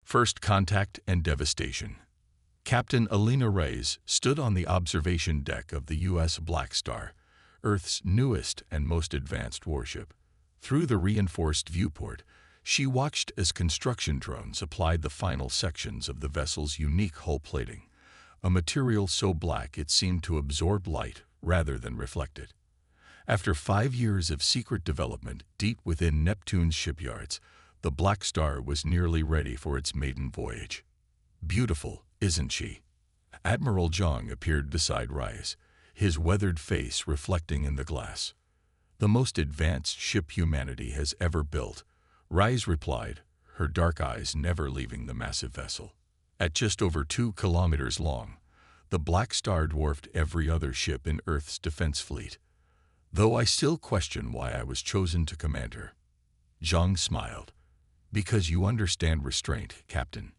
First contact and devastation. Captain Alina Reyes stood on the observation deck of the USS Blackstar, Earth's newest and most advanced warship. Through the reinforced viewport, she watched as construction drones applied the final sections of the vessel's unique hull plating, a material so black it seemed to absorb light rather than reflect it. After 5 years of secret development deep within Neptune's shipyards, the Blackstar was nearly ready for its maiden voyage. Beautiful, isn't she? Admiral Zhang appeared beside Reyes, his weathered face reflecting in the glass. The most advanced ship humanity has ever built, Reyes replied, her dark eyes never leaving the massive vessel. At just over 2 kilometers long, the Blackstar dwarfed every other ship in Earth's defense fleet. Though I still question why I was chosen to command her. Zhang smiled. Because you understand restraint, Captain.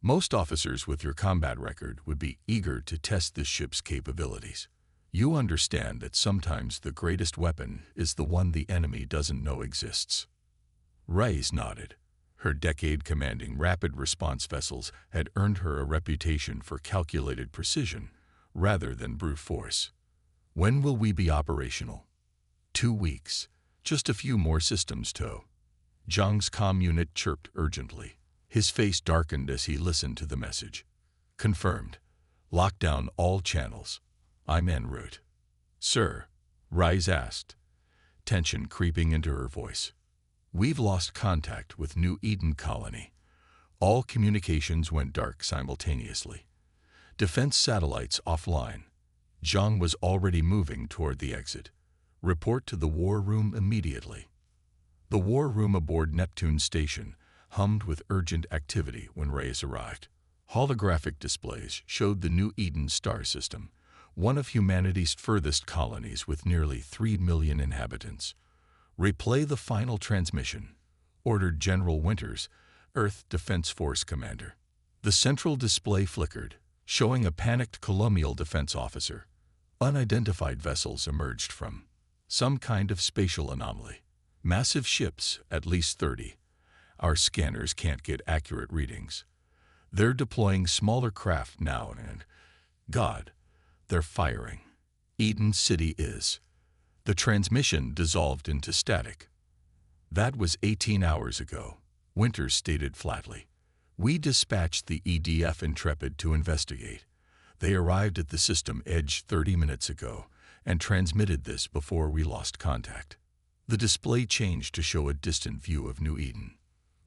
Most officers with your combat record would be eager to test this ship's capabilities. You understand that sometimes the greatest weapon is the one the enemy doesn't know exists. Reyes nodded. Her decade commanding rapid response vessels had earned her a reputation for calculated precision rather than brute force. When will we be operational? 2 weeks. Just a few more systems tow. Zhang's comm unit chirped urgently. His face darkened as he listened to the message. Confirmed. Lock down all channels. I'm en route. Sir, Reyes asked, tension creeping into her voice. We've lost contact with New Eden Colony. All communications went dark simultaneously. Defense satellites offline. Zhang was already moving toward the exit. Report to the war room immediately. The war room aboard Neptune Station hummed with urgent activity when Reyes arrived. Holographic displays showed the New Eden star system, one of humanity's furthest colonies with nearly 3 million inhabitants. Replay the final transmission, ordered General Winters, Earth Defense Force Commander. The central display flickered, showing a panicked colonial defense officer. Unidentified vessels emerged from some kind of spatial anomaly. Massive ships, at least 30. Our scanners can't get accurate readings. They're deploying smaller craft now and, God, they're firing. Eden City is. The transmission dissolved into static. That was 18 hours ago, Winters stated flatly. We dispatched the EDF Intrepid to investigate. They arrived at the system edge 30 minutes ago and transmitted this before we lost contact. The display changed to show a distant view of New Eden.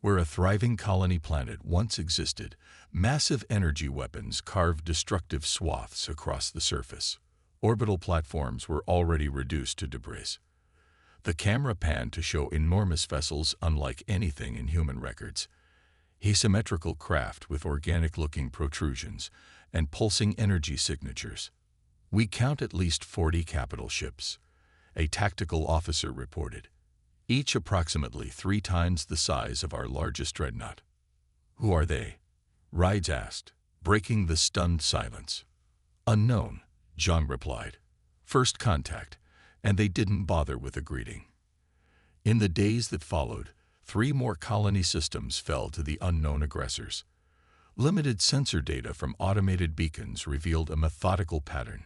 Where a thriving colony planet once existed, massive energy weapons carved destructive swaths across the surface. Orbital platforms were already reduced to debris. The camera panned to show enormous vessels unlike anything in human records. Asymmetrical craft with organic-looking protrusions and pulsing energy signatures. We count at least 40 capital ships, a tactical officer reported, each approximately 3 times the size of our largest dreadnought. Who are they? Reyes asked, breaking the stunned silence. Unknown, Zhang replied. First contact, and they didn't bother with a greeting. In the days that followed, 3 more colony systems fell to the unknown aggressors. Limited sensor data from automated beacons revealed a methodical pattern.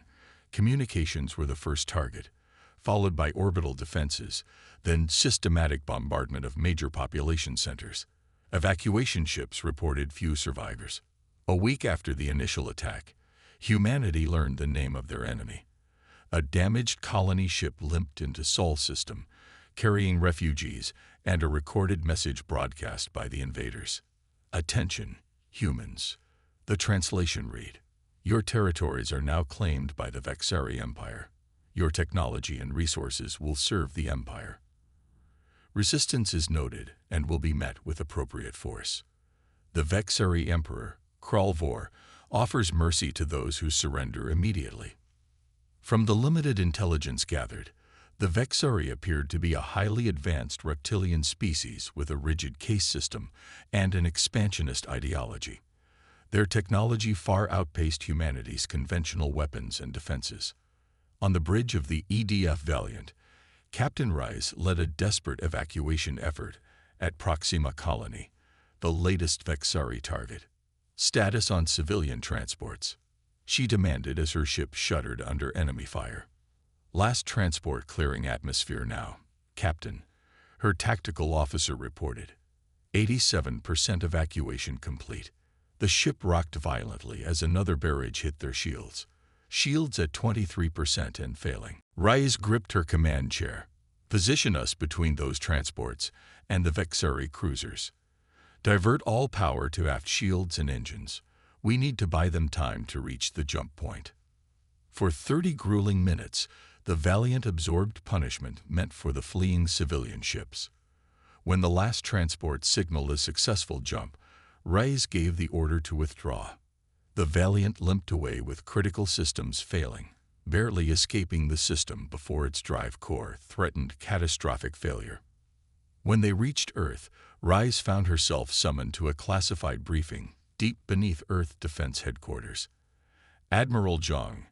Communications were the first target, followed by orbital defenses, then systematic bombardment of major population centers. Evacuation ships reported few survivors. A week after the initial attack, humanity learned the name of their enemy. A damaged colony ship limped into Sol system, carrying refugees and a recorded message broadcast by the invaders. Attention, humans. The translation read, your territories are now claimed by the Vexari Empire. Your technology and resources will serve the Empire. Resistance is noted and will be met with appropriate force. The Vexari Emperor, Kralvor, offers mercy to those who surrender immediately. From the limited intelligence gathered, the Vexari appeared to be a highly advanced reptilian species with a rigid caste system and an expansionist ideology. Their technology far outpaced humanity's conventional weapons and defenses. On the bridge of the EDF Valiant, Captain Reyes led a desperate evacuation effort at Proxima Colony, the latest Vexari target. Status on civilian transports, she demanded as her ship shuddered under enemy fire. Last transport clearing atmosphere now, Captain, her tactical officer reported. 87% evacuation complete. The ship rocked violently as another barrage hit their shields. Shields at 23% and failing. Rise gripped her command chair. Position us between those transports and the Vexari cruisers. Divert all power to aft shields and engines. We need to buy them time to reach the jump point. For 30 grueling minutes, the Valiant absorbed punishment meant for the fleeing civilian ships. When the last transport signaled a successful jump, Rise gave the order to withdraw. The Valiant limped away with critical systems failing, barely escaping the system before its drive core threatened catastrophic failure. When they reached Earth, Rise found herself summoned to a classified briefing deep beneath Earth Defense Headquarters. Admiral Zhang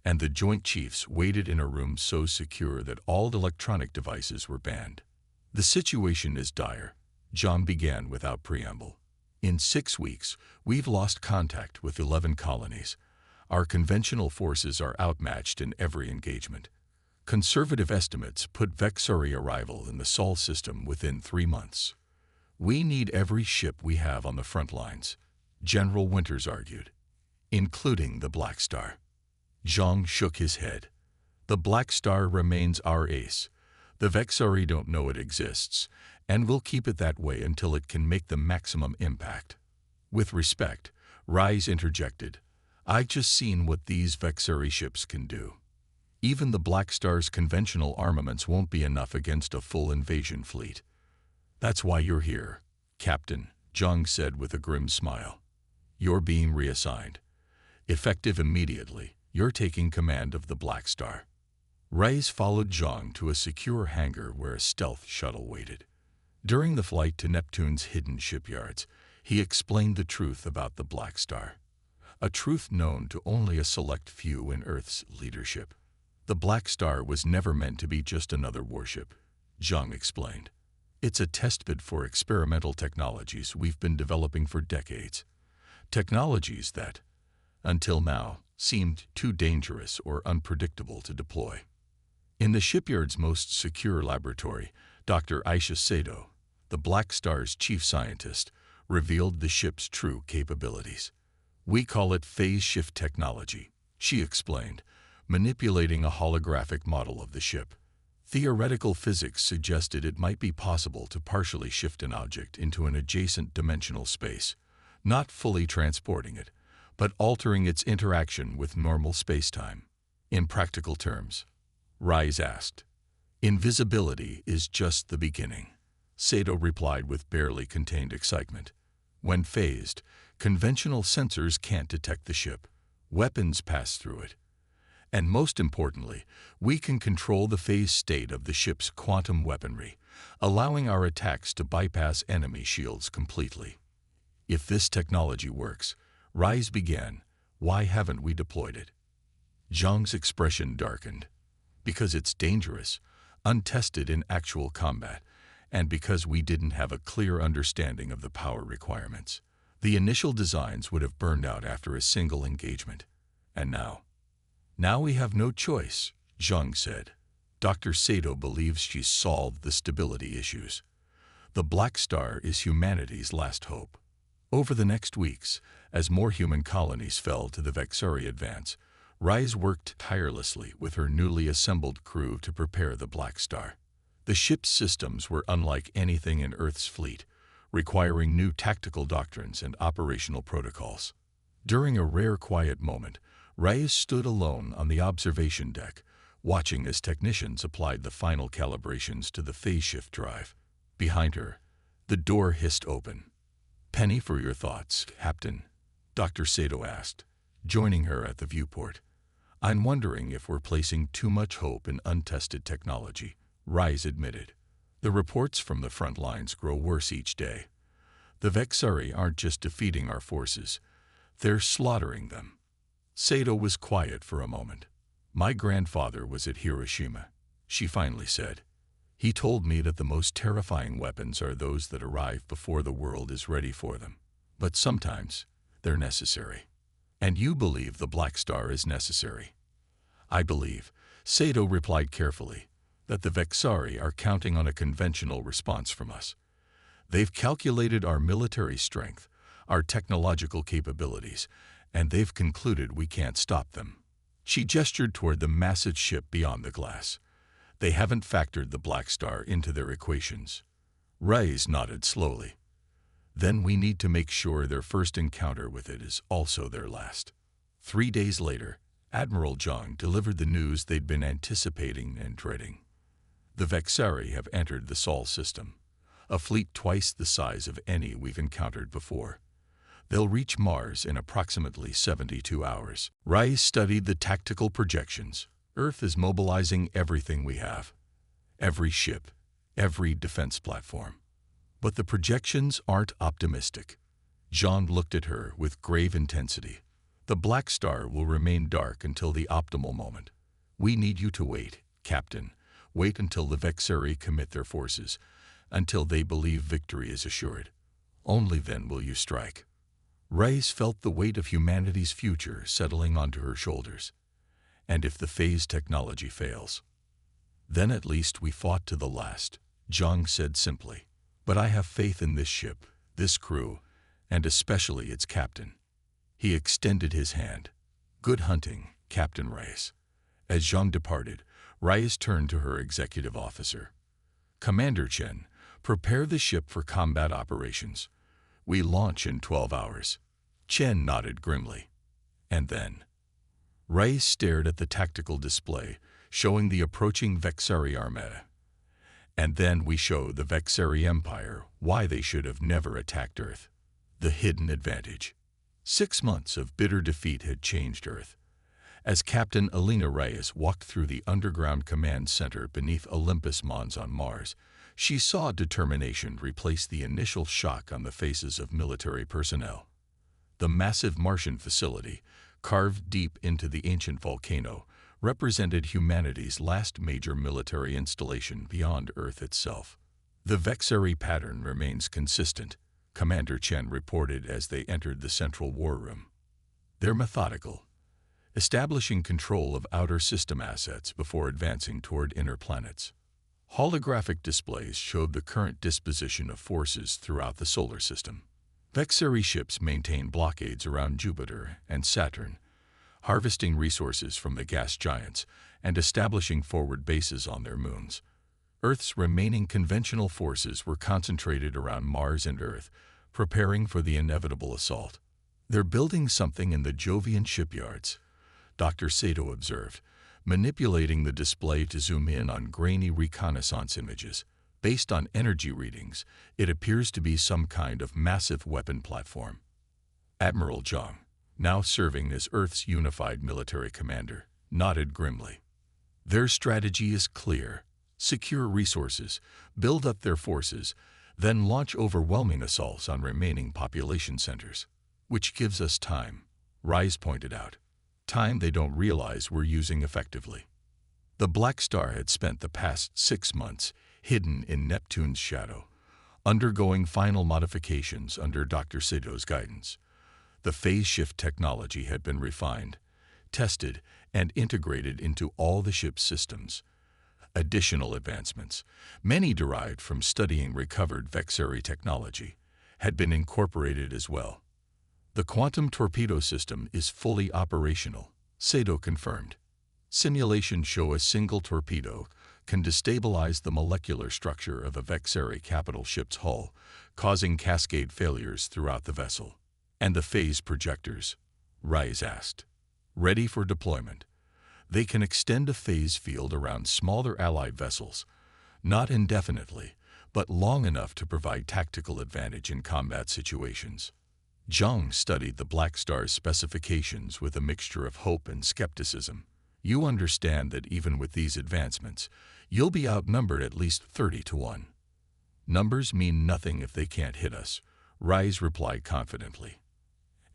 and the Joint Chiefs waited in a room so secure that all electronic devices were banned. The situation is dire, Zhang began without preamble. In 6 weeks, we've lost contact with 11 colonies. Our conventional forces are outmatched in every engagement. Conservative estimates put Vexari arrival in the Sol system within 3 months. We need every ship we have on the front lines, General Winters argued, including the Blackstar. Zhang shook his head. The Blackstar remains our ace. The Vexari don't know it exists, and we'll keep it that way until it can make the maximum impact. With respect, Rise interjected, I've just seen what these Vexari ships can do. Even the Blackstar's conventional armaments won't be enough against a full invasion fleet. That's why you're here, Captain, Zhang said with a grim smile. You're being reassigned. Effective immediately, you're taking command of the Blackstar. Rise followed Zhang to a secure hangar where a stealth shuttle waited. During the flight to Neptune's hidden shipyards, he explained the truth about the Blackstar, a truth known to only a select few in Earth's leadership. The Blackstar was never meant to be just another warship, Zhang explained. It's a testbed for experimental technologies we've been developing for decades. Technologies that, until now, seemed too dangerous or unpredictable to deploy. In the shipyard's most secure laboratory, Dr. Aisha Sato, the Blackstar's chief scientist, revealed the ship's true capabilities. We call it phase shift technology, she explained, manipulating a holographic model of the ship. Theoretical physics suggested it might be possible to partially shift an object into an adjacent dimensional space, not fully transporting it, but altering its interaction with normal spacetime. In practical terms, Rise asked. Invisibility is just the beginning, Sato replied with barely contained excitement. When phased, conventional sensors can't detect the ship. Weapons pass through it. And most importantly, we can control the phase state of the ship's quantum weaponry, allowing our attacks to bypass enemy shields completely. If this technology works, Rise began, why haven't we deployed it? Zhang's expression darkened. Because it's dangerous, untested in actual combat, and because we didn't have a clear understanding of the power requirements. The initial designs would have burned out after a single engagement. And now? Now we have no choice, Zhang said. Dr. Sato believes she's solved the stability issues. The Blackstar is humanity's last hope. Over the next weeks, as more human colonies fell to the Vexari advance, Rise worked tirelessly with her newly assembled crew to prepare the Blackstar. The ship's systems were unlike anything in Earth's fleet, requiring new tactical doctrines and operational protocols. During a rare quiet moment, Rise stood alone on the observation deck, watching as technicians applied the final calibrations to the phase shift drive. Behind her, the door hissed open. Penny for your thoughts, Captain, Dr. Sato asked, joining her at the viewport. I'm wondering if we're placing too much hope in untested technology, Rise admitted. The reports from the front lines grow worse each day. The Vexari aren't just defeating our forces, they're slaughtering them. Sato was quiet for a moment. My grandfather was at Hiroshima, she finally said. He told me that the most terrifying weapons are those that arrive before the world is ready for them. But sometimes they're necessary. And you believe the Blackstar is necessary. I believe, Sato replied carefully, that the Vexari are counting on a conventional response from us. They've calculated our military strength, our technological capabilities, and they've concluded we can't stop them. She gestured toward the massive ship beyond the glass. They haven't factored the Blackstar into their equations. Reyes nodded slowly. Then we need to make sure their first encounter with it is also their last. 3 days later, Admiral Zhang delivered the news they'd been anticipating and dreading. The Vexari have entered the Sol system, a fleet twice the size of any we've encountered before. They'll reach Mars in approximately 72 hours. Reyes studied the tactical projections. Earth is mobilizing everything we have. Every ship, every defense platform. But the projections aren't optimistic. Jean looked at her with grave intensity. The Blackstar will remain dark until the optimal moment. We need you to wait, Captain. Wait until the Vexari commit their forces, until they believe victory is assured. Only then will you strike. Reyes felt the weight of humanity's future settling onto her shoulders. And if the phase technology fails, then at least we fought to the last, Zhang said simply. But I have faith in this ship, this crew, and especially its captain. He extended his hand. Good hunting, Captain Reyes. As Zhang departed, Reyes turned to her executive officer. Commander Chen, prepare the ship for combat operations. We launch in 12 hours. Chen nodded grimly. And then? Reyes stared at the tactical display, showing the approaching Vexari Armada. And then we show the Vexari Empire why they should have never attacked Earth. The hidden advantage. 6 months of bitter defeat had changed Earth. As Captain Alina Reyes walked through the underground command center beneath Olympus Mons on Mars, she saw determination replace the initial shock on the faces of military personnel. The massive Martian facility, carved deep into the ancient volcano, represented humanity's last major military installation beyond Earth itself. The Vexari pattern remains consistent, Commander Chen reported as they entered the central war room. They're methodical, establishing control of outer system assets before advancing toward inner planets. Holographic displays showed the current disposition of forces throughout the solar system. Vexari ships maintain blockades around Jupiter and Saturn, harvesting resources from the gas giants and establishing forward bases on their moons. Earth's remaining conventional forces were concentrated around Mars and Earth, preparing for the inevitable assault. They're building something in the Jovian shipyards, Dr. Sato observed, manipulating the display to zoom in on grainy reconnaissance images. Based on energy readings, it appears to be some kind of massive weapon platform. Admiral Zhang, now serving as Earth's unified military commander, nodded grimly. Their strategy is clear. Secure resources, build up their forces, then launch overwhelming assaults on remaining population centers. Which gives us time, Reyes pointed out. Time they don't realize we're using effectively. The Blackstar had spent the past 6 months hidden in Neptune's shadow, undergoing final modifications under Dr. Sato's guidance. The phase shift technology had been refined, tested, and integrated into all the ship's systems. Additional advancements, many derived from studying recovered Vexari technology, had been incorporated as well. The quantum torpedo system is fully operational, Sato confirmed. Simulations show a single torpedo can destabilize the molecular structure of a Vexari capital ship's hull, causing cascade failures throughout the vessel. And the phase projectors? Reyes asked. Ready for deployment. They can extend a phase field around smaller Allied vessels, not indefinitely, but long enough to provide tactical advantage in combat situations. Zhang studied the Blackstar's specifications with a mixture of hope and skepticism. You understand that even with these advancements, you'll be outnumbered at least 30 to 1. Numbers mean nothing if they can't hit us, Reyes replied confidently.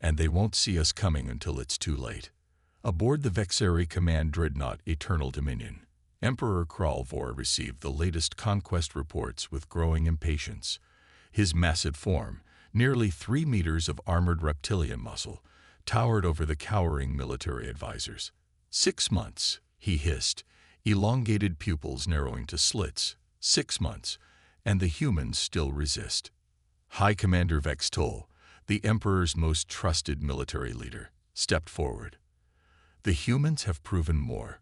And they won't see us coming until it's too late. Aboard the Vexari Command Dreadnought Eternal Dominion, Emperor Kralvor received the latest conquest reports with growing impatience. His massive form, nearly 3 meters of armored reptilian muscle, towered over the cowering military advisors. 6 months, he hissed, elongated pupils narrowing to slits. 6 months, and the humans still resist. High Commander Vextol, the Emperor's most trusted military leader, stepped forward. The humans have proven more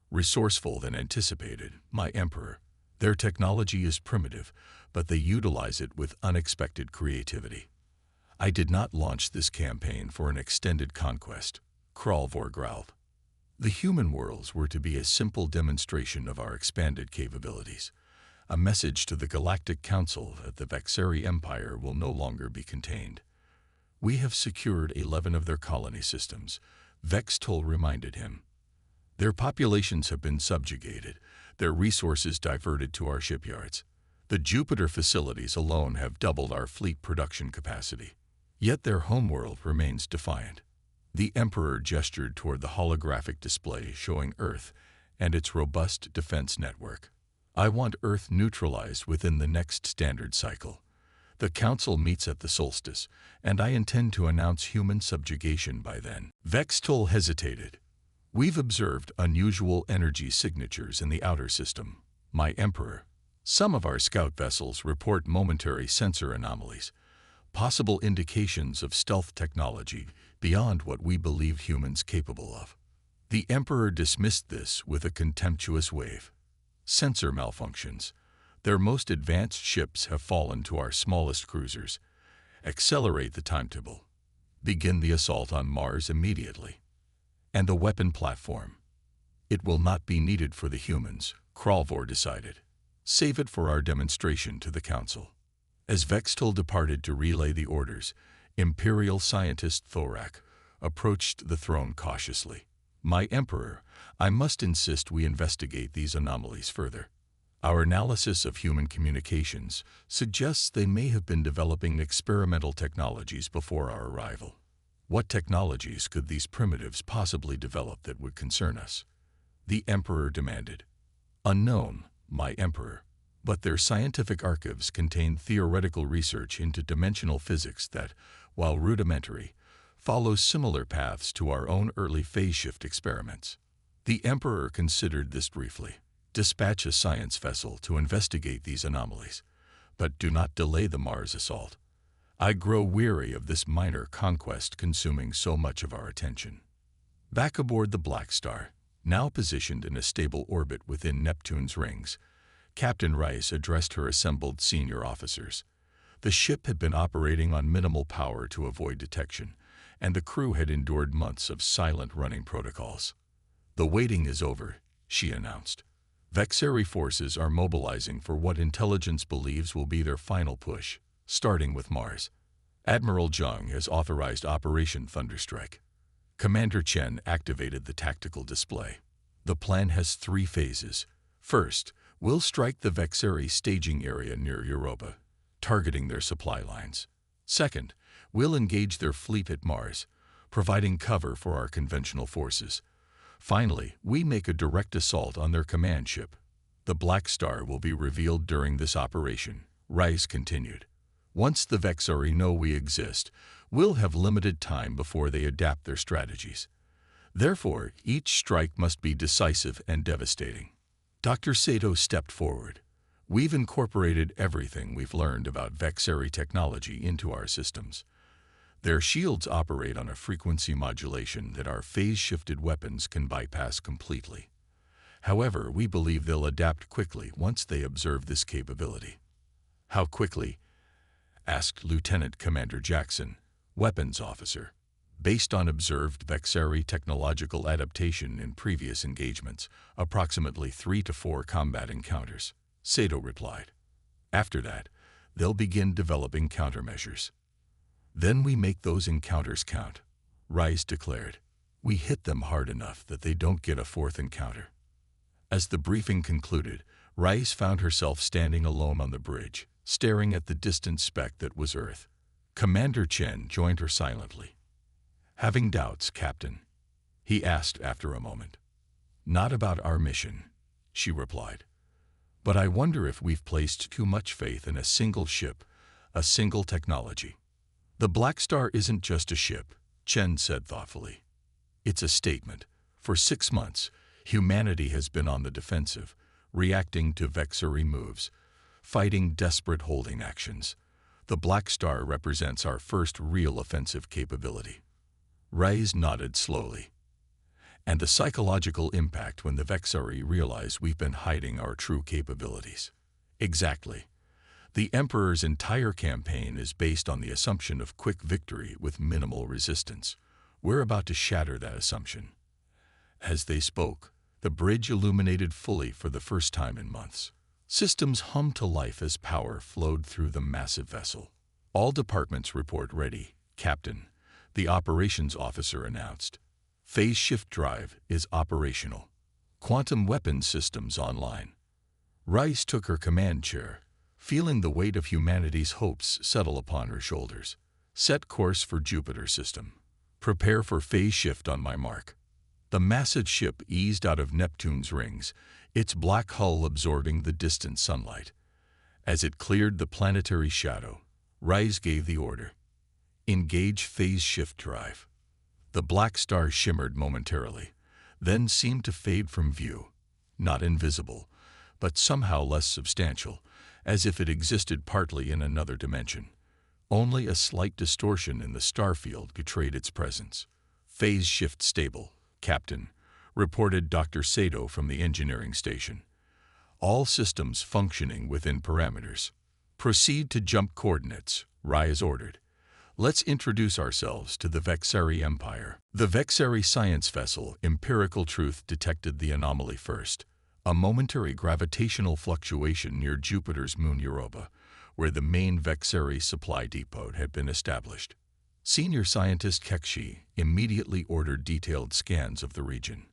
resourceful than anticipated, my Emperor. Their technology is primitive, but they utilize it with unexpected creativity. I did not launch this campaign for an extended conquest, Kralvor growled. The human worlds were to be a simple demonstration of our expanded capabilities, a message to the Galactic Council that the Vexari Empire will no longer be contained. We have secured 11 of their colony systems, Vextol reminded him. Their populations have been subjugated, their resources diverted to our shipyards. The Jupiter facilities alone have doubled our fleet production capacity. Yet their homeworld remains defiant. The Emperor gestured toward the holographic display showing Earth and its robust defense network. I want Earth neutralized within the next standard cycle. The Council meets at the solstice, and I intend to announce human subjugation by then. Vextol hesitated. We've observed unusual energy signatures in the outer system, my Emperor. Some of our scout vessels report momentary sensor anomalies, possible indications of stealth technology beyond what we believed humans capable of. The Emperor dismissed this with a contemptuous wave. Sensor malfunctions. Their most advanced ships have fallen to our smallest cruisers. Accelerate the timetable. Begin the assault on Mars immediately. And the weapon platform. It will not be needed for the humans, Kralvor decided. Save it for our demonstration to the Council. As Vextol departed to relay the orders, Imperial scientist Thorak approached the throne cautiously. My Emperor, I must insist we investigate these anomalies further. Our analysis of human communications suggests they may have been developing experimental technologies before our arrival. What technologies could these primitives possibly develop that would concern us? The Emperor demanded. Unknown, my Emperor, but their scientific archives contain theoretical research into dimensional physics that, while rudimentary, follows similar paths to our own early phase shift experiments. The Emperor considered this briefly. Dispatch a science vessel to investigate these anomalies, but do not delay the Mars assault. I grow weary of this minor conquest consuming so much of our attention. Back aboard the Blackstar, now positioned in a stable orbit within Neptune's rings, Captain Rice addressed her assembled senior officers. The ship had been operating on minimal power to avoid detection, and the crew had endured months of silent running protocols. The waiting is over, she announced. Vexari forces are mobilizing for what intelligence believes will be their final push, starting with Mars. Admiral Jung has authorized Operation Thunderstrike. Commander Chen activated the tactical display. The plan has 3 phases. First, we'll strike the Vexari staging area near Europa, targeting their supply lines. Second, we'll engage their fleet at Mars, providing cover for our conventional forces. Finally, we make a direct assault on their command ship. The Blackstar will be revealed during this operation, Rice continued. Once the Vexari know we exist, we'll have limited time before they adapt their strategies. Therefore, each strike must be decisive and devastating. Dr. Sato stepped forward. We've incorporated everything we've learned about Vexari technology into our systems. Their shields operate on a frequency modulation that our phase-shifted weapons can bypass completely. However, we believe they'll adapt quickly once they observe this capability. How quickly? Asked Lieutenant Commander Jackson, weapons officer. Based on observed Vexari technological adaptation in previous engagements, approximately 3 to 4 combat encounters, Sato replied. After that, they'll begin developing countermeasures. Then we make those encounters count, Rice declared. We hit them hard enough that they don't get a 4th encounter. As the briefing concluded, Rice found herself standing alone on the bridge, staring at the distant speck that was Earth. Commander Chen joined her silently. Having doubts, Captain? He asked after a moment. Not about our mission, she replied. But I wonder if we've placed too much faith in a single ship, a single technology. The Blackstar isn't just a ship, Chen said thoughtfully. It's a statement. For 6 months, humanity has been on the defensive, reacting to vexillary moves, fighting desperate holding actions. The Blackstar represents our first real offensive capability. Reyes nodded slowly. And the psychological impact when the vexillary realize we've been hiding our true capabilities. Exactly. The Emperor's entire campaign is based on the assumption of quick victory with minimal resistance. We're about to shatter that assumption. As they spoke, the bridge illuminated fully for the first time in months. Systems hummed to life as power flowed through the massive vessel. All departments report ready, Captain, the operations officer announced. Phase shift drive is operational. Quantum weapon systems online. Rice took her command chair, feeling the weight of humanity's hopes settle upon her shoulders. Set course for Jupiter system. Prepare for phase shift on my mark. The massive ship eased out of Neptune's rings, its black hull absorbing the distant sunlight. As it cleared the planetary shadow, Rice gave the order. Engage phase shift drive. The Blackstar shimmered momentarily, then seemed to fade from view, not invisible, but somehow less substantial, as if it existed partly in another dimension. Only a slight distortion in the star field betrayed its presence. Phase shift stable, Captain, reported Dr. Sato from the engineering station. All systems functioning within parameters. Proceed to jump coordinates, Reyes ordered. Let's introduce ourselves to the Vexillary Empire. The Vexillary science vessel Empirical Truth detected the anomaly first, a momentary gravitational fluctuation near Jupiter's moon Europa, where the main Vexillary supply depot had been established. Senior scientist Kekshi immediately ordered detailed scans of the region.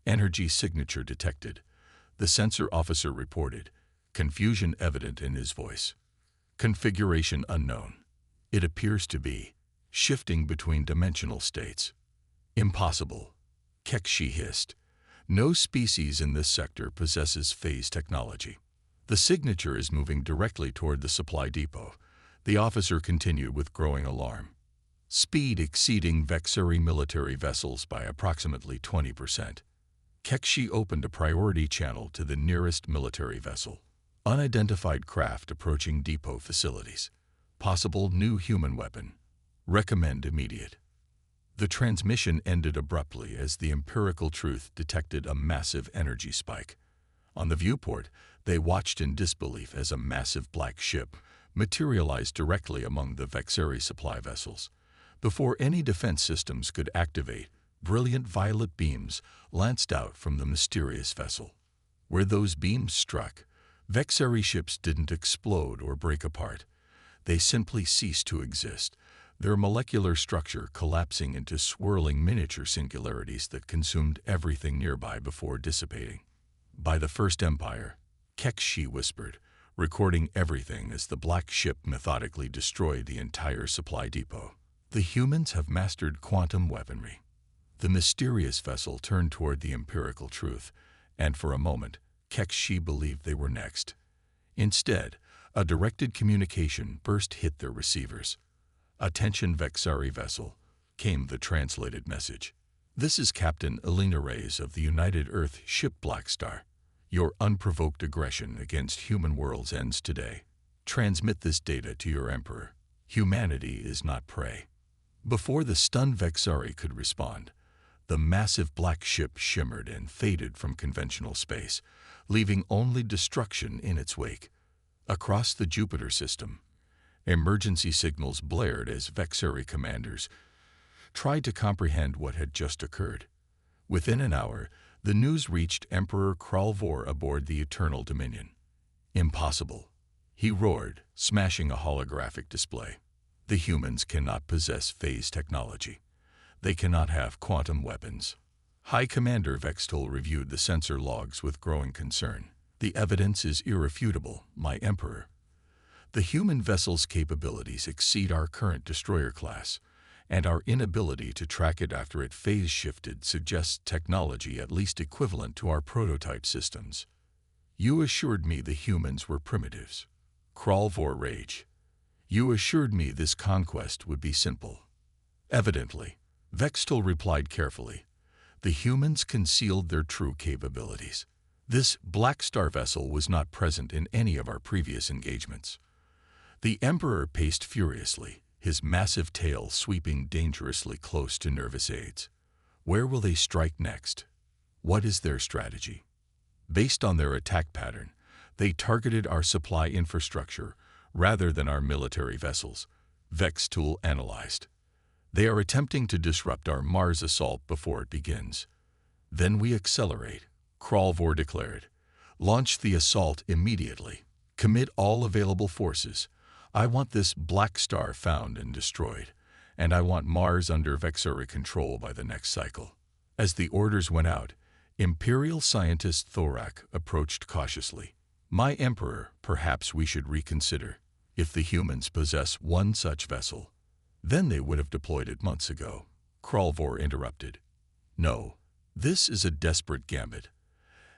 Energy signature detected, the sensor officer reported, confusion evident in his voice. Configuration unknown. It appears to be shifting between dimensional states. Impossible, Kekshi hissed. No species in this sector possesses phase technology. The signature is moving directly toward the supply depot, the officer continued with growing alarm. Speed exceeding Vexillary military vessels by approximately 20%. Kekshi opened a priority channel to the nearest military vessel. Unidentified craft approaching depot facilities. Possible new human weapon. Recommend immediate. The transmission ended abruptly as the Empirical Truth detected a massive energy spike. On the viewport, they watched in disbelief as a massive black ship materialized directly among the Vexillary supply vessels. Before any defense systems could activate, brilliant violet beams lanced out from the mysterious vessel. Where those beams struck, Vexillary ships didn't explode or break apart. They simply ceased to exist, their molecular structure collapsing into swirling miniature singularities that consumed everything nearby before dissipating. By the First Empire, Kekshi whispered, recording everything as the black ship methodically destroyed the entire supply depot. The humans have mastered quantum weaponry. The mysterious vessel turned toward the Empirical Truth, and for a moment, Kekshi believed they were next. Instead, a directed communication burst hit their receivers. Attention Vexillary vessel, came the translated message. This is Captain Elena Reyes of the United Earth ship Blackstar. Your unprovoked aggression against human worlds ends today. Transmit this data to your Emperor. Humanity is not prey. Before the stunned Vexillary could respond, the massive black ship shimmered and faded from conventional space, leaving only destruction in its wake. Across the Jupiter system, emergency signals blared as Vexillary commanders tried to comprehend what had just occurred. Within an hour, the news reached Emperor Kralvor aboard the Eternal Dominion. Impossible, he roared, smashing a holographic display. The humans cannot possess phase technology. They cannot have quantum weapons. High Commander Vextol reviewed the sensor logs with growing concern. The evidence is irrefutable, my Emperor. The human vessel's capabilities exceed our current destroyer class, and our inability to track it after it phase shifted suggests technology at least equivalent to our prototype systems. You assured me the humans were primitives. Kralvor rage. You assured me this conquest would be simple. Evidently, Vextol replied carefully. The humans concealed their true capabilities. This Blackstar vessel was not present in any of our previous engagements. The Emperor paced furiously, his massive tail sweeping dangerously close to nervous aids. Where will they strike next? What is their strategy? Based on their attack pattern, they targeted our supply infrastructure rather than our military vessels, Vextol analyzed. They are attempting to disrupt our Mars assault before it begins. Then we accelerate, Kralvor declared. Launch the assault immediately. Commit all available forces. I want this Blackstar found and destroyed, and I want Mars under Vexari control by the next cycle. As the orders went out, Imperial scientist Thorak approached cautiously. My Emperor, perhaps we should reconsider. If the humans possess one such vessel, then they would have deployed it months ago. Kralvor interrupted. No, this is a desperate gambit.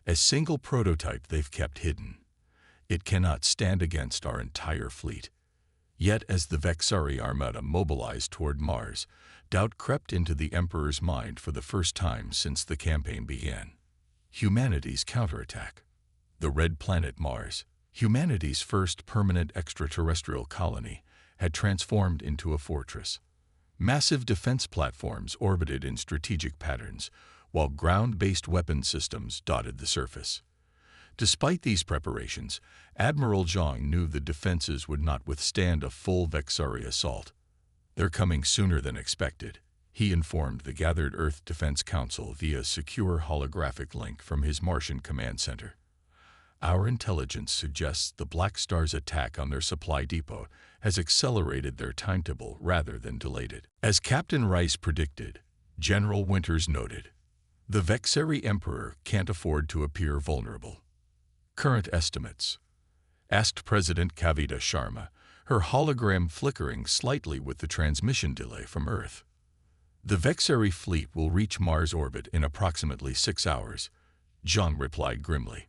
A single prototype they've kept hidden. It cannot stand against our entire fleet. Yet as the Vexari armada mobilized toward Mars, doubt crept into the Emperor's mind for the first time since the campaign began. Humanity's counterattack. The red planet Mars, humanity's first permanent extraterrestrial colony, had transformed into a fortress. Massive defense platforms orbited in strategic patterns, while ground-based weapon systems dotted the surface. Despite these preparations, Admiral Zhang knew the defenses would not withstand a full Vexari assault. They're coming sooner than expected, he informed the gathered Earth Defense Council via a secure holographic link from his Martian command center. Our intelligence suggests the Blackstar's attack on their supply depot has accelerated their timetable rather than delayed it. As Captain Rice predicted, General Winters noted, the Vexari Emperor can't afford to appear vulnerable. Current estimates, asked President Kavita Sharma, her hologram flickering slightly with the transmission delay from Earth. The Vexari fleet will reach Mars orbit in approximately 6 hours, Zhang replied grimly.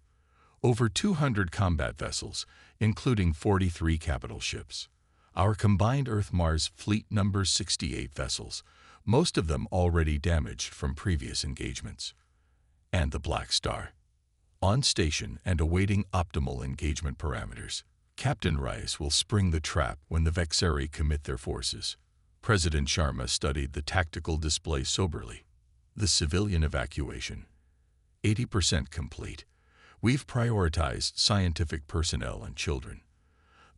Over 200 combat vessels, including 43 capital ships. Our combined Earth-Mars fleet numbers 68 vessels, most of them already damaged from previous engagements. And the Blackstar. On station and awaiting optimal engagement parameters, Captain Rice will spring the trap when the Vexari commit their forces. President Sharma studied the tactical display soberly. The civilian evacuation. 80% complete. We've prioritized scientific personnel and children.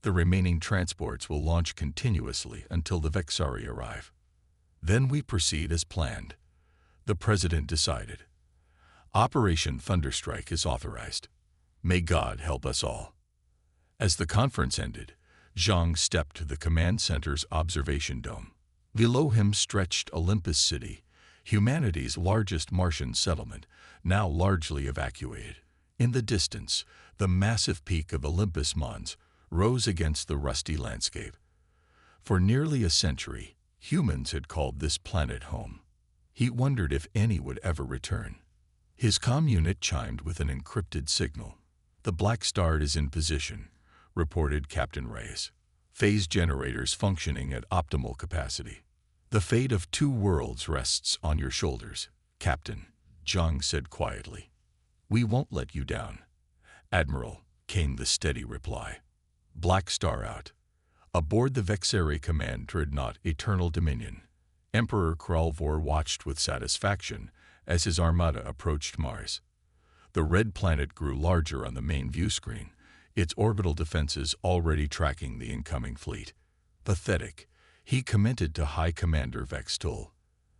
The remaining transports will launch continuously until the Vexari arrive. Then we proceed as planned, the President decided. Operation Thunderstrike is authorized. May God help us all. As the conference ended, Zhang stepped to the command center's observation dome. Below him stretched Olympus City, humanity's largest Martian settlement, now largely evacuated. In the distance, the massive peak of Olympus Mons rose against the rusty landscape. For nearly a century, humans had called this planet home. He wondered if any would ever return. His comm unit chimed with an encrypted signal. The Blackstar is in position, reported Captain Reyes. Phase generators functioning at optimal capacity. The fate of 2 worlds rests on your shoulders, Captain, Zhang said quietly. We won't let you down, Admiral, came the steady reply. Blackstar out. Aboard the Vexari Command Dreadnought Eternal Dominion, Emperor Kralvor watched with satisfaction as his armada approached Mars. The red planet grew larger on the main view screen, its orbital defenses already tracking the incoming fleet. Pathetic, he commented to High Commander Vextol.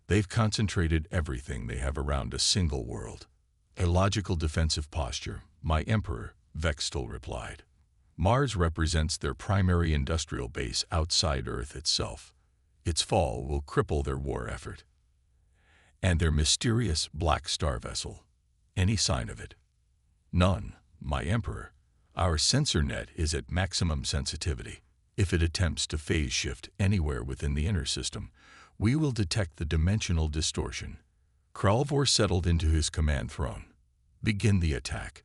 They've concentrated everything they have around a single world. A logical defensive posture, my Emperor, Vextol replied. Mars represents their primary industrial base outside Earth itself. Its fall will cripple their war effort. And their mysterious Blackstar vessel. Any sign of it? None, my Emperor. Our sensor net is at maximum sensitivity. If it attempts to phase shift anywhere within the inner system, we will detect the dimensional distortion. Kralvor settled into his command throne. Begin the attack.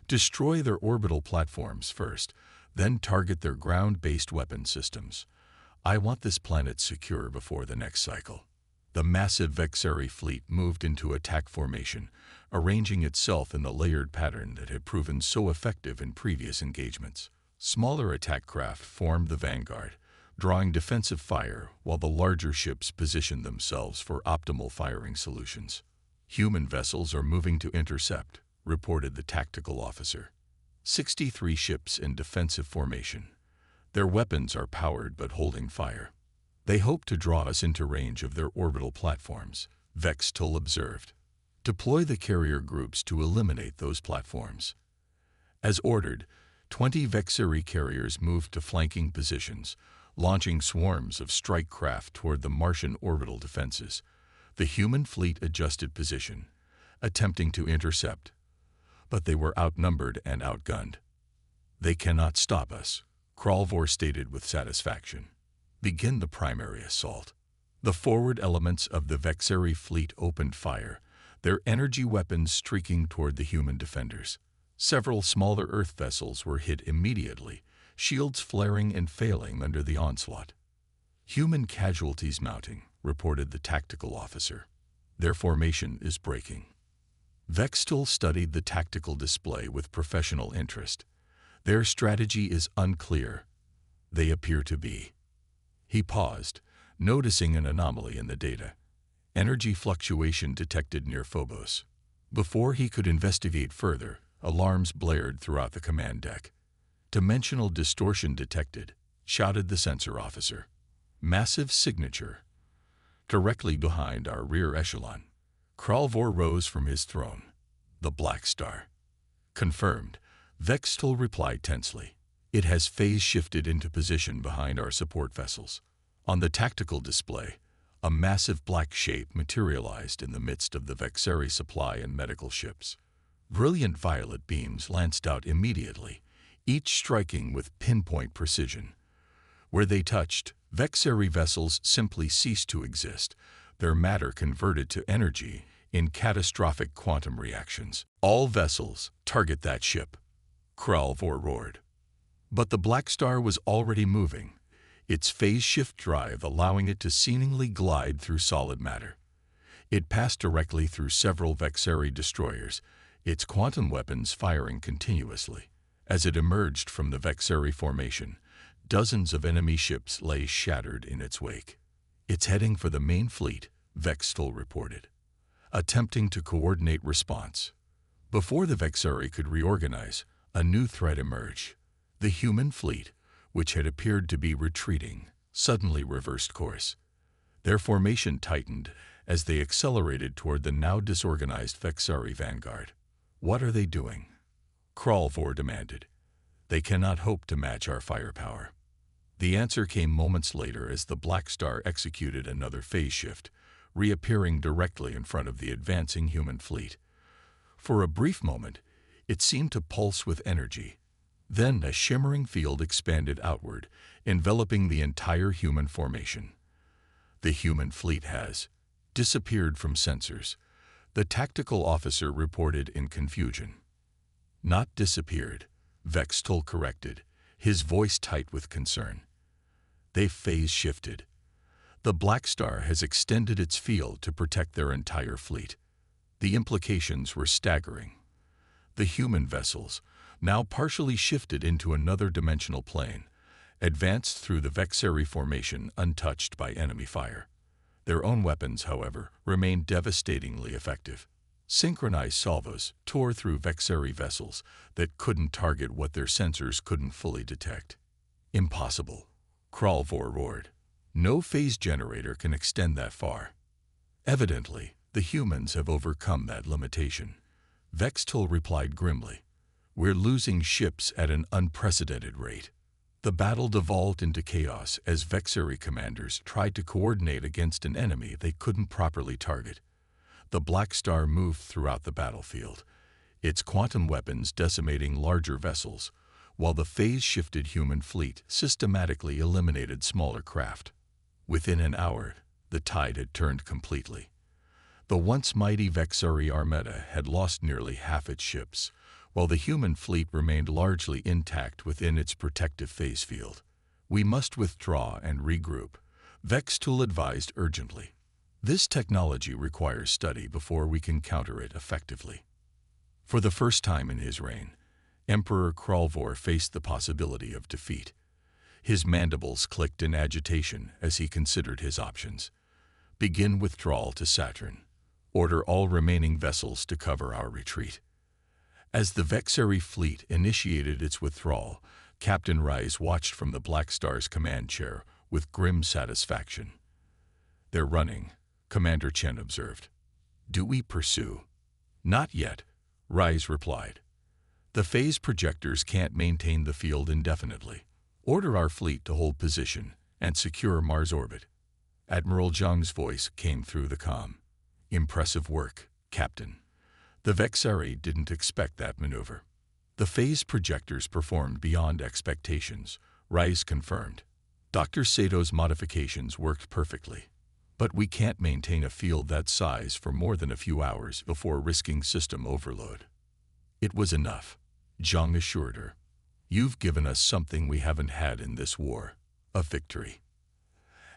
Destroy their orbital platforms first, then target their ground-based weapon systems. I want this planet secure before the next cycle. The massive Vexari fleet moved into attack formation, arranging itself in the layered pattern that had proven so effective in previous engagements. Smaller attack craft formed the vanguard, drawing defensive fire while the larger ships positioned themselves for optimal firing solutions. Human vessels are moving to intercept, reported the tactical officer. 63 ships in defensive formation. Their weapons are powered but holding fire. They hope to draw us into range of their orbital platforms, Vextal observed. Deploy the carrier groups to eliminate those platforms. As ordered, 20 Vexari carriers moved to flanking positions, launching swarms of strike craft toward the Martian orbital defenses. The human fleet adjusted position, attempting to intercept, but they were outnumbered and outgunned. They cannot stop us, Kralvor stated with satisfaction. Begin the primary assault. The forward elements of the Vexari fleet opened fire, their energy weapons streaking toward the human defenders. Several smaller Earth vessels were hit immediately, shields flaring and failing under the onslaught. Human casualties mounting, reported the tactical officer. Their formation is breaking. Vextal studied the tactical display with professional interest. Their strategy is unclear. They appear to be. He paused, noticing an anomaly in the data. Energy fluctuation detected near Phobos. Before he could investigate further, alarms blared throughout the command deck. Dimensional distortion detected, shouted the sensor officer. Massive signature. Directly behind our rear echelon. Kralvor rose from his throne. The Blackstar. Confirmed, Vextal replied tensely. It has phase shifted into position behind our support vessels. On the tactical display, a massive black shape materialized in the midst of the Vexari supply and medical ships. Brilliant violet beams lanced out immediately, each striking with pinpoint precision. Where they touched, Vexari vessels simply ceased to exist, their matter converted to energy in catastrophic quantum reactions. All vessels, target that ship, Kralvor roared. But the Blackstar was already moving, its phase shift drive allowing it to seemingly glide through solid matter. It passed directly through several Vexari destroyers, its quantum weapons firing continuously. As it emerged from the Vexari formation, dozens of enemy ships lay shattered in its wake. It's heading for the main fleet, Vextal reported, attempting to coordinate response. Before the Vexari could reorganize, a new threat emerged. The human fleet, which had appeared to be retreating, suddenly reversed course. Their formation tightened as they accelerated toward the now disorganized Vexari vanguard. What are they doing? Kralvor demanded. They cannot hope to match our firepower. The answer came moments later as the Blackstar executed another phase shift, reappearing directly in front of the advancing human fleet. For a brief moment, it seemed to pulse with energy. Then a shimmering field expanded outward, enveloping the entire human formation. The human fleet has disappeared from sensors, the tactical officer reported in confusion. Not disappeared, Vextal corrected, his voice tight with concern. They've phase shifted. The Blackstar has extended its field to protect their entire fleet. The implications were staggering. The human vessels, now partially shifted into another dimensional plane, advanced through the Vexari formation untouched by enemy fire. Their own weapons, however, remained devastatingly effective. Synchronized salvos tore through Vexari vessels that couldn't target what their sensors couldn't fully detect. Impossible, Kralvor roared. No phase generator can extend that far. Evidently, the humans have overcome that limitation. Vextal replied grimly. We're losing ships at an unprecedented rate. The battle devolved into chaos as Vexari commanders tried to coordinate against an enemy they couldn't properly target. The Blackstar moved throughout the battlefield, its quantum weapons decimating larger vessels, while the phase-shifted human fleet systematically eliminated smaller craft. Within an hour, the tide had turned completely. The once mighty Vexari Armada had lost nearly half its ships, while the human fleet remained largely intact within its protective phase field. We must withdraw and regroup, Vextul advised urgently. This technology requires study before we can counter it effectively. For the first time in his reign, Emperor Kralvor faced the possibility of defeat. His mandibles clicked in agitation as he considered his options. Begin withdrawal to Saturn. Order all remaining vessels to cover our retreat. As the Vexari fleet initiated its withdrawal, Captain Rice watched from the Blackstar's command chair with grim satisfaction. They're running, Commander Chen observed. Do we pursue? Not yet, Rice replied. The phase projectors can't maintain the field indefinitely. Order our fleet to hold position and secure Mars orbit. Admiral Zhang's voice came through the comm. Impressive work, Captain. The Vexari didn't expect that maneuver. The phase projectors performed beyond expectations, Rice confirmed. Dr. Sato's modifications worked perfectly. But we can't maintain a field that size for more than a few hours before risking system overload. It was enough, Zhang assured her. You've given us something we haven't had in this war, a victory.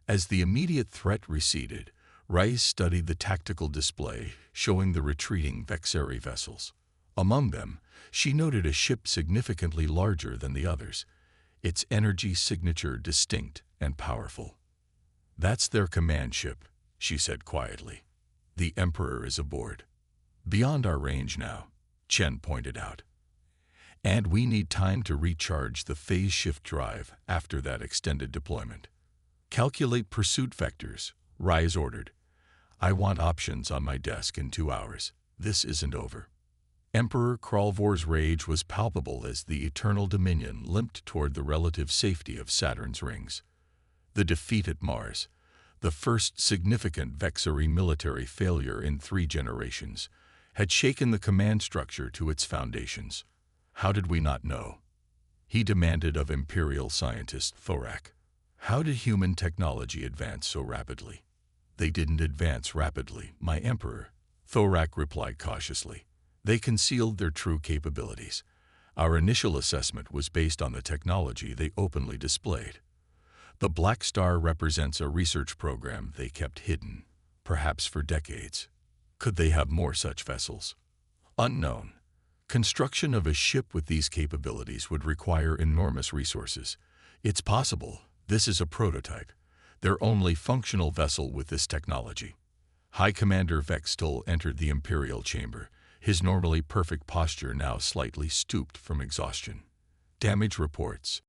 As the immediate threat receded, Rice studied the tactical display showing the retreating Vexari vessels. Among them, she noted a ship significantly larger than the others, its energy signature distinct and powerful. That's their command ship, she said quietly. The Emperor is aboard. Beyond our range now, Chen pointed out. And we need time to recharge the phase shift drive after that extended deployment. Calculate pursuit vectors, Rice ordered. I want options on my desk in 2 hours. This isn't over. Emperor Kralvor's rage was palpable as the Eternal Dominion limped toward the relative safety of Saturn's rings. The defeat at Mars, the first significant Vexari military failure in 3 generations, had shaken the command structure to its foundations. How did we not know? He demanded of Imperial scientist Thorak. How did human technology advance so rapidly? They didn't advance rapidly, my Emperor, Thorak replied cautiously. They concealed their true capabilities. Our initial assessment was based on the technology they openly displayed. The Blackstar represents a research program they kept hidden, perhaps for decades. Could they have more such vessels? Unknown. Construction of a ship with these capabilities would require enormous resources. It's possible this is a prototype, their only functional vessel with this technology. High Commander Vextul entered the Imperial chamber, his normally perfect posture now slightly stooped from exhaustion. Damage reports,